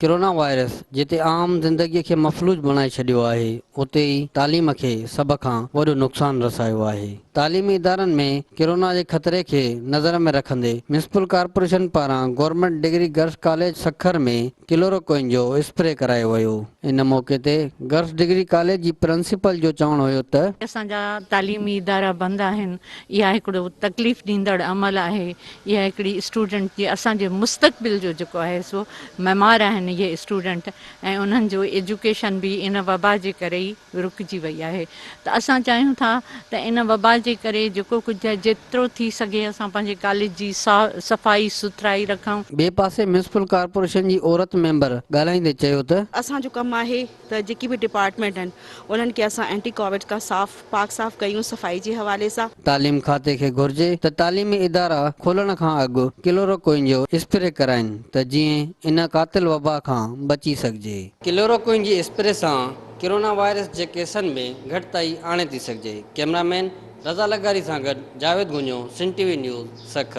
Corona virus जिते आम ज़िंदगी के मफलूज बनाए छॾियो आहे, उते ई तालीम के सभ खां वॾो नुक़सान रसायो आहे। तालीमी इदारनि में कोरोना के खतरे के नज़र में रखंदे म्यूनिसिपल कॉर्पोरेशन पारां government degree girls college Sukkur में क्लोरोक्विन जो स्प्रे करायो वियो। इन मौके ते गर्ल्स डिग्री कॉलेज जी प्रिंसिपल जो चवणु हुयो त असांजा तालीमी इदारा बंद आहिनि। इहा हिकिड़ो तकलीफ़ ॾींदड़ अमल आहे। इहा हिकिड़ी स्टूडेंट जे असांजे मुस्तक़बिल जो जेको आहे सो मेमार आहिनि इहे स्टूडेंट, ऐं उन्हनि जो एजुकेशन बि इन वबा जे करे ई रुकिजी वई आहे। त असां चाहियूं था त इन वबा जे करे जेको कुझु जेतिरो थी सघे असां पंहिंजे कॉलेज जी सफ़ाई सुथराई रखूं। ॿिए पासे म्यूनिसिपल कॉर्पोरेशन जी औरत मेंबर ॻाल्हाईंदे चयो त असांजो कमु आहे त जेकी बि डिपार्टमेंट आहिनि उन्हनि खे असां एंटी कोविड का पाक साफ़ कयूं सफ़ाई जे हवाले सां। तालीम खाते के घुर्जे त तालीमी इदारा खोलण खां अॻु क्लोरोक्विन जो स्प्रे कराइनि त जीअं इन कातिल वबा खां बची सघिजे। क्लोरोक्विन जी स्प्रे सां कोरोना वायरस जे केसनि में घटिताई आणे थी सघिजे। कैमरामैन रज़ा लगारी सां गॾु जावेद गुंजो, सिंध टीवी न्यूज़ सखर।